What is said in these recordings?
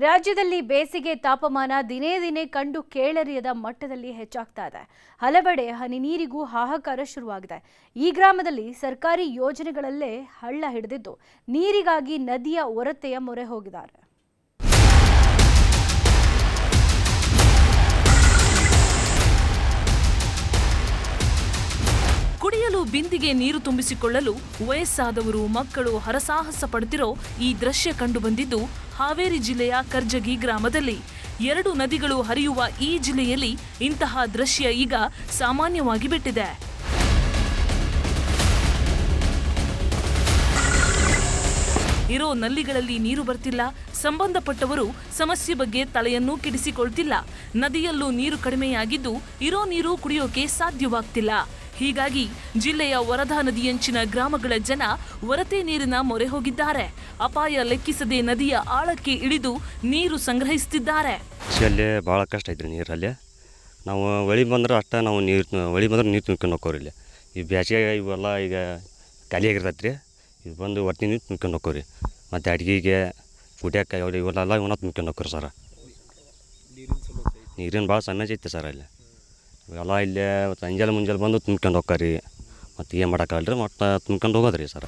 ರಾಜ್ಯದಲ್ಲಿ ಬೇಸಿಗೆ ತಾಪಮಾನ ದಿನೇ ದಿನೇ ಕಂಡು ಕೇಳರಿಯದ ಮಟ್ಟದಲ್ಲಿ ಹೆಚ್ಚಾಗ್ತಾ ಇದೆ. ಹಲವೆಡೆ ಹನಿ ನೀರಿಗೂ ಹಾಹಾಕಾರ ಶುರುವಾಗಿದೆ. ಈ ಗ್ರಾಮದಲ್ಲಿ ಸರ್ಕಾರಿ ಯೋಜನೆಗಳಲ್ಲೇ ಹಳ್ಳ ಹಿಡಿದಿದ್ದು ನೀರಿಗಾಗಿ ನದಿಯ ಒರತೆಯ ಮೊರೆ ಹೋಗಿದ್ದಾರೆ. ಕುಡಿಯಲು ಬಿಂದಿಗೆ ನೀರು ತುಂಬಿಸಿಕೊಳ್ಳಲು ವಯಸ್ಸಾದವರು ಮಕ್ಕಳು ಹರಸಾಹಸ ಪಡುತ್ತಿರೋ ಈ ದೃಶ್ಯ ಕಂಡು ಬಂದಿದ್ದು ಹಾವೇರಿ ಜಿಲ್ಲೆಯ ಕರ್ಜಗಿ ಗ್ರಾಮದಲ್ಲಿ. 2 ನದಿಗಳು ಹರಿಯುವ ಈ ಜಿಲ್ಲೆಯಲ್ಲಿ ಇಂತಹ ದೃಶ್ಯ ಈಗ ಸಾಮಾನ್ಯವಾಗಿ ಬಿಟ್ಟಿದೆ. ಇರೋ ನಲ್ಲಿಗಳಲ್ಲಿ ನೀರು ಬರ್ತಿಲ್ಲ. ಸಂಬಂಧಪಟ್ಟವರು ಸಮಸ್ಯೆ ಬಗ್ಗೆ ತಲೆಯನ್ನೂ ಕೆಡಿಸಿಕೊಳ್ತಿಲ್ಲ. ನದಿಯಲ್ಲೂ ನೀರು ಕಡಿಮೆಯಾಗಿದ್ದು ಇರೋ ನೀರು ಕುಡಿಯೋಕೆ ಸಾಧ್ಯವಾಗ್ತಿಲ್ಲ. ಹೀಗಾಗಿ ಜಿಲ್ಲೆಯ ವರದಾ ನದಿಯಂಚಿನ ಗ್ರಾಮಗಳ ಜನ ಒರತೆ ನೀರಿನ ಮೊರೆ ಹೋಗಿದ್ದಾರೆ. ಅಪಾಯ ಲೆಕ್ಕಿಸದೆ ನದಿಯ ಆಳಕ್ಕೆ ಇಳಿದು ನೀರು ಸಂಗ್ರಹಿಸುತ್ತಿದ್ದಾರೆ. ಅಲ್ಲೇ ಭಾಳ ಕಷ್ಟ ಐತ್ರಿ ನೀರಲ್ಲಿ. ನಾವು ಹೊಳಿ ಬಂದ್ರೆ ಅಷ್ಟೇ ನಾವು ಹೊಳಿ ಬಂದ್ರೆ ನೀರು ತುಂಬ್ಕೊಂಡು ಹೋಗ್ಕೋರಿ. ಇಲ್ಲಿ ಈ ಬೇಸಿಗೆ ಇವೆಲ್ಲ ಈಗ ಖಾಲಿಯಾಗಿರ್ತೈತೆ ರೀ. ಇದು ಬಂದು ಒಟ್ಟು ನೀರು ತುಂಬ್ಕೊಂಡು ಹೋಗ್ಕೋರಿ. ಮತ್ತು ಅಡುಗೆಗೆ ಕುಡಿಯೋಕೆ ಇವೆಲ್ಲ ಇವನ್ನ ತುಂಬ್ಕೊಂಡು ಹೋಗ್ಕೋರಿ ಸರ್. ನೀರಿನ ಭಾಳ ಸಮಸ್ಯೆ ಐತೆ ಸರ್. ಅಲ್ಲಿ ಇವೆಲ್ಲ ಇಲ್ಲೇ ಮುಂಜಾನೆ ಬಂದು ತುಂಬ್ಕೊಂಡು ಹೋಗ್ಕರಿ. ಮತ್ತು ಏನು ಮಾಡೋಕ್ಕಾಗಲ್ಲ ರೀ, ಮತ್ತು ತುಂಬ್ಕೊಂಡು ಹೋಗೋದ್ರಿ ಸರ್.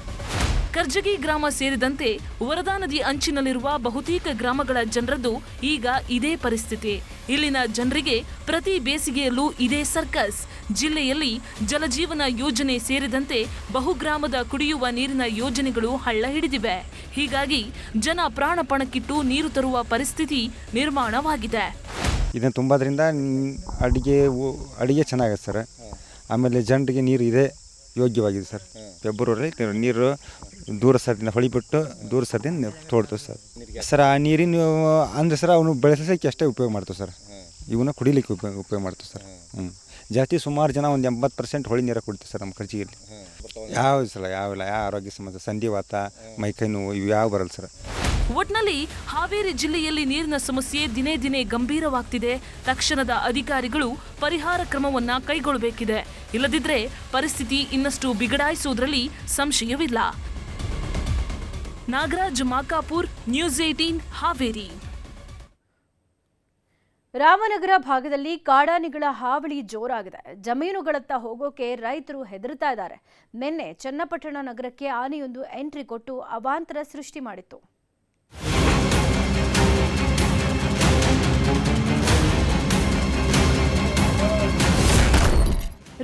ಕರ್ಜಗಿ ಗ್ರಾಮ ಸೇರಿದಂತೆ ವರದಾ ನದಿ ಅಂಚಿನಲ್ಲಿರುವ ಬಹುತೇಕ ಗ್ರಾಮಗಳ ಜನರದ್ದು ಈಗ ಇದೇ ಪರಿಸ್ಥಿತಿ. ಇಲ್ಲಿನ ಜನರಿಗೆ ಪ್ರತಿ ಬೇಸಿಗೆಯಲ್ಲೂ ಇದೇ ಸರ್ಕಸ್. ಜಿಲ್ಲೆಯಲ್ಲಿ ಜಲಜೀವನ ಯೋಜನೆ ಸೇರಿದಂತೆ ಬಹುಗ್ರಾಮದ ಕುಡಿಯುವ ನೀರಿನ ಯೋಜನೆಗಳು ಹಳ್ಳ ಹಿಡಿದಿವೆ. ಹೀಗಾಗಿ ಜನ ಪ್ರಾಣ ಪಣಕ್ಕಿಟ್ಟು ನೀರು ತರುವ ಪರಿಸ್ಥಿತಿ ನಿರ್ಮಾಣವಾಗಿದೆ. ಇದನ್ನು ತುಂಬೋದ್ರಿಂದ ಅಡುಗೆ ಚೆನ್ನಾಗಿದೆ ಸರ್. ಆಮೇಲೆ ಜನರಿಗೆ ನೀರು ಇದೆ ಯೋಗ್ಯವಾಗಿದೆ ಸರ್. ಫೆಬ್ರವರಿಯಲ್ಲಿ ನೀರು ದೂರ ಸರ್ದಿಂದ ಹೊಳಿಬಿಟ್ಟು ದೂರ ಸರ್ದಿಂದ ತೋಡ್ತೇವೆ ಸರ್. ಆ ನೀರಿನ ಅಂದರೆ ಸರ್ ಅವನು ಬೆಳೆಸಲಿಕ್ಕೆ ಅಷ್ಟೇ ಉಪಯೋಗ ಮಾಡ್ತೇವೆ ಸರ್. ಇವನ್ನ ಕುಡಿಲಿಕ್ಕೆ ಉಪಯೋಗ ಮಾಡ್ತೇವೆ ಸರ್. ಜಾಸ್ತಿ ಸುಮಾರು ಜನ ಒಂದು 80% ಹೊಳಿ ನೀರು ಕುಡಿತೀವಿ ಸರ್ ನಮ್ಮ ಕರ್ಜಿಯಲ್ಲಿ. ಯಾವಿಲ್ಲ ಯಾವ ಆರೋಗ್ಯ ಸಮಸ್ಯೆ, ಸಂಧಿವಾತ, ಮೈಕೈ ನೋವು ಇವು ಯಾವ ಬರಲ್ಲ ಸರ್. ಒಟ್ನಲ್ಲಿ ಹಾವೇರಿ ಜಿಲ್ಲೆಯಲ್ಲಿ ನೀರಿನ ಸಮಸ್ಯೆ ದಿನೇ ದಿನೇ ಗಂಭೀರವಾಗ್ತಿದೆ. ತಕ್ಷಣದ ಅಧಿಕಾರಿಗಳು ಪರಿಹಾರ ಕ್ರಮವನ್ನ ಕೈಗೊಳ್ಳಬೇಕಿದೆ. ಇಲ್ಲದಿದ್ರೆ ಪರಿಸ್ಥಿತಿ ಇನ್ನಷ್ಟು ಬಿಗಡಾಯಿಸುವುದರಲ್ಲಿ ಸಂಶಯವಿಲ್ಲ. ನಾಗರಾಜ್ ಮಾಕಾಪುರ್, ನ್ಯೂಸ್ 18 ಹಾವೇರಿ. ರಾಮನಗರ ಭಾಗದಲ್ಲಿ ಕಾಡಾನೆಗಳ ಹಾವಳಿ ಜೋರಾಗಿದೆ. ಜಮೀನುಗಳತ್ತ ಹೋಗೋಕೆ ರೈತರು ಹೆದರ್ತಾ ಇದ್ದಾರೆ. ನಿನ್ನೆ ಚನ್ನಪಟ್ಟಣ ನಗರಕ್ಕೆ ಆನೆಯೊಂದು ಎಂಟ್ರಿ ಕೊಟ್ಟು ಅವಾಂತರ ಸೃಷ್ಟಿ ಮಾಡಿತ್ತು.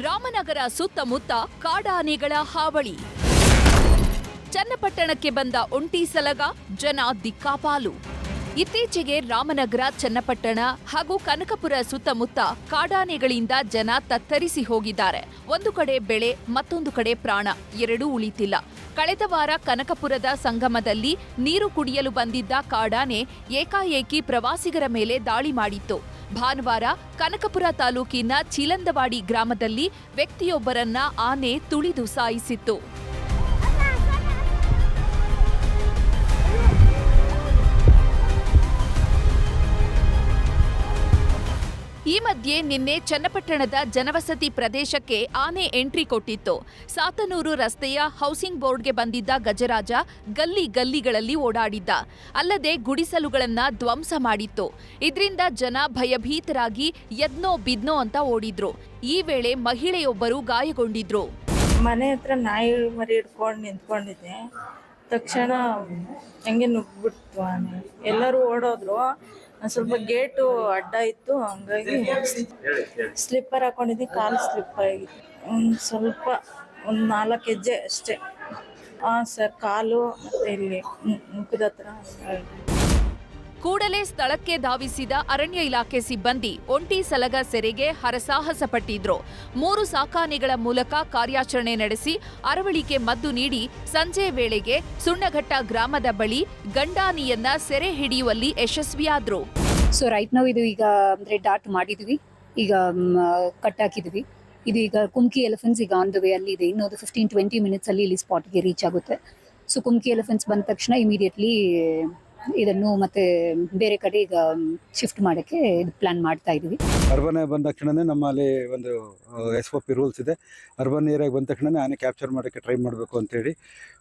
ರಾಮನಗರ ಸುತ್ತಮುತ್ತ ಕಾಡಾನೆಗಳ ಹಾವಳಿ. ಚನ್ನಪಟ್ಟಣಕ್ಕೆ ಬಂದ ಒಂಟಿ ಸಲಗ ಜನ ದಿಕ್ಕಾಪಾಲು. ಇತ್ತೀಚೆಗೆ ರಾಮನಗರ, ಚನ್ನಪಟ್ಟಣ ಹಾಗೂ ಕನಕಪುರ ಸುತ್ತಮುತ್ತ ಕಾಡಾನೆಗಳಿಂದ ಜನ ತತ್ತರಿಸಿ ಹೋಗಿದ್ದಾರೆ. ಒಂದು ಕಡೆ ಬೆಳೆ, ಮತ್ತೊಂದು ಕಡೆ ಪ್ರಾಣ ಎರಡೂ ಉಳಿತಿಲ್ಲ. ಕಳೆದ ವಾರ ಕನಕಪುರದ ಸಂಗಮದಲ್ಲಿ ನೀರು ಕುಡಿಯಲು ಬಂದಿದ್ದ ಕಾಡಾನೆ ಏಕಾಏಕಿ ಪ್ರವಾಸಿಗರ ಮೇಲೆ ದಾಳಿ ಮಾಡಿತ್ತು. ಭಾನುವಾರ ಕನಕಪುರ ತಾಲೂಕಿನ ಚಿಲಂದವಾಡಿ ಗ್ರಾಮದಲ್ಲಿ ವ್ಯಕ್ತಿಯೊಬ್ಬರನ್ನ ಆನೆ ತುಳಿದು ಸಾಯಿಸಿತ್ತು. ಈ ಮಧ್ಯೆ ನಿನ್ನೆ ಚನ್ನಪಟ್ಟಣದ ಜನವಸತಿ ಪ್ರದೇಶಕ್ಕೆ ಆನೆ ಎಂಟ್ರಿ ಕೊಟ್ಟಿತ್ತು. ಸಾತನೂರು ರಸ್ತೆಯ ಹೌಸಿಂಗ್ ಬೋರ್ಡ್ಗೆ ಬಂದಿದ್ದ ಗಜರಾಜ ಗಲ್ಲಿಗಳಲ್ಲಿ ಓಡಾಡಿದ್ದ. ಅಲ್ಲದೆ ಗುಡಿಸಲುಗಳನ್ನ ಧ್ವಂಸ ಮಾಡಿತ್ತು. ಇದರಿಂದ ಜನ ಭಯಭೀತರಾಗಿ ಎದ್ನೋ ಬಿದ್ನೋ ಅಂತ ಓಡಿದ್ರು. ಈ ವೇಳೆ ಮಹಿಳೆಯೊಬ್ಬರು ಗಾಯಗೊಂಡಿದ್ರು. ಮನೆ ಹತ್ರ ನಾಯಿ ಮರಿ ಹಿಡ್ಕೊಂಡು ನಿಂತ್ಕೊಂಡಿದ್ದೆ. ತಕ್ಷಣ ಹಂಗೆ ನುಗ್ಬಿಡ್ತು ಆನೆ. ಎಲ್ಲರೂ ಓಡೋದ್ರು. ಸ್ವಲ್ಪ ಗೇಟು ಅಡ್ಡ ಇತ್ತು, ಹಂಗಾಗಿ ಸ್ಲಿಪ್ಪರ್ ಹಾಕೊಂಡಿದ್ದೆ. ಕಾಲು ಸ್ಲಿಪ್ ಆಗಿತ್ತು. ಸ್ವಲ್ಪ 4 ಹೆಜ್ಜೆ ಅಷ್ಟೇ. ಸರ್, ಕಾಲು ಮತ್ತು ಇಲ್ಲಿ ಮುಖದ ಹತ್ರ. ಕೂಡಲೇ ಸ್ಥಳಕ್ಕೆ ಧಾವಿಸಿದ ಅರಣ್ಯ ಇಲಾಖೆ ಸಿಬ್ಬಂದಿ ಒಂಟಿ ಸಲಗ ಸೆರೆಗೆ ಹರಸಾಹಸ ಪಟ್ಟಿದ್ರು. 3 ಸಾಕಾನೆಗಳ ಮೂಲಕ ಕಾರ್ಯಾಚರಣೆ ನಡೆಸಿ ಅರವಳಿಕೆ ಮದ್ದು ನೀಡಿ ಸಂಜೆ ವೇಳೆಗೆ ಸುಣ್ಣಘಟ್ಟ ಗ್ರಾಮದ ಬಳಿ ಗಂಡಾನಿಯನ್ನ ಸೆರೆ ಹಿಡಿಯುವಲ್ಲಿ ಯಶಸ್ವಿಯಾದ್ರು. ಸೊ ರೈಟ್ ನಾವು ಇದು ಈಗ ಅಂದರೆ ಡಾಟ್ ಮಾಡಿದ್ವಿ, ಈಗ ಕಟ್ಟಾಕಿದ್ವಿ. ಇದು ಈಗ ಕುಮ್ಕಿ ಎಲಿಫೆಂಟ್ಸ್ ಈಗ ಆನ್ ದ ವೇ ಅಲ್ಲಿ ಇದೆ. ಇನ್ನೊಂದು 15-20 ಮಿನಿಟ್ಸ್ ಅಲ್ಲಿ ಇಲ್ಲಿ ಸ್ಪಾಟ್ಗೆ ರೀಚ್ ಆಗುತ್ತೆ. ಸೊ ಕುಮ್ಕಿ ಎಲಿಫೆಂಟ್ಸ್ ಬಂದ ತಕ್ಷಣ ಇಮಿಡಿಯೇಟ್ಲಿ ಇದನ್ನು ಮತ್ತೆ ಬೇರೆ ಕಡೆ ಈಗ ಶಿಫ್ಟ್ ಮಾಡೋಕ್ಕೆ ಪ್ಲಾನ್ ಮಾಡ್ತಾ ಇದ್ದೀವಿ. ಅರ್ಬನ್ ಬಂದ ತಕ್ಷಣನೇ ನಮ್ಮಲ್ಲಿ ಒಂದು SOP ರೂಲ್ಸ್ ಇದೆ. ಅರ್ಬನ್ ಏರಿಯಾಗೆ ಬಂದ ತಕ್ಷಣನೇ ಆನೆ ಕ್ಯಾಪ್ಚರ್ ಮಾಡೋಕ್ಕೆ ಟ್ರೈ ಮಾಡಬೇಕು ಅಂತೇಳಿ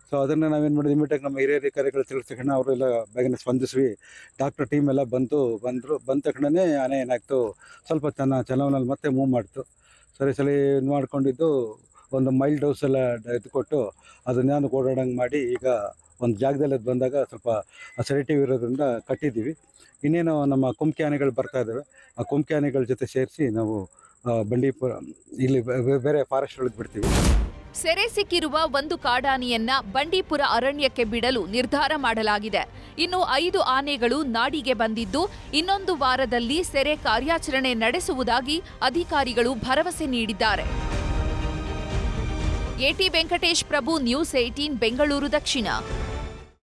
ಸೊ ಅದನ್ನು ನಾವೇನು ಮಾಡಿದ್ವಿ, ಇಮಿಡಿಯೇಟಾಗಿ ನಮ್ಮ ಹಿರಿಯ ಅಧಿಕಾರಿಗಳು ತಿಳಿದ ತಕ್ಷಣ ಅವರೆಲ್ಲ ಬೇಗನೆ ಸ್ಪಂದಿಸ್ವಿ. ಡಾಕ್ಟರ್ ಟೀಮ್ ಎಲ್ಲ ಬಂದ ತಕ್ಷಣವೇ ಆನೆ ಏನಾಯಿತು, ಸ್ವಲ್ಪ ಚಲವನಲ್ಲಿ ಮತ್ತೆ ಮೂವ್ ಮಾಡ್ತು. ಸರಿ ಇದು ಮಾಡ್ಕೊಂಡಿದ್ದು ಒಂದು ಮೈಲ್ಡ್ ಡೋಸ್ ಎಲ್ಲ ಇದು ಕೊಟ್ಟು ಅದನ್ನೇನು ಓಡಾಡಂಗೆ ಮಾಡಿ ಈಗ ಒಂದು ಜಾಗದಲ್ಲಿ ಅದು ಬಂದಾಗ ಸ್ವಲ್ಪ ಸೆಡೆಟಿವ್ ಇರೋದ್ರಿಂದ ಕಟ್ಟಿದ್ದೀವಿ. ಇನ್ನೇನು ನಮ್ಮ ಕುಮ್ಕಿ ಆನೆಗಳು ಬರ್ತಾ ಇದ್ದಾವೆ, ಆ ಕುಮ್ಕಿ ಆನೆಗಳ ಜೊತೆ ಸೇರಿಸಿ ನಾವು ಬಂಡೀಪುರ ಇಲ್ಲಿ ಬೇರೆ ಫಾರೆಸ್ಟ್ ಒಳಗೆ ಬಿಡ್ತೀವಿ. ಸೆರೆ ಸಿಕ್ಕಿರುವ ಒಂದು ಕಾಡಾನೆಯನ್ನ ಬಂಡೀಪುರ ಅರಣ್ಯಕ್ಕೆ ಬಿಡಲು ನಿರ್ಧಾರ ಮಾಡಲಾಗಿದೆ. ಇನ್ನು 5 ಆನೆಗಳು ನಾಡಿಗೆ ಬಂದಿದ್ದು ಇನ್ನೊಂದು ವಾರದಲ್ಲಿ ಸೆರೆ ಕಾರ್ಯಾಚರಣೆ ನಡೆಸುವುದಾಗಿ ಅಧಿಕಾರಿಗಳು ಭರವಸೆ ನೀಡಿದ್ದಾರೆ. ಎಟಿ ವೆಂಕಟೇಶ್ ಪ್ರಭು, ನ್ಯೂಸ್ 18 ಬೆಂಗಳೂರು ದಕ್ಷಿಣ.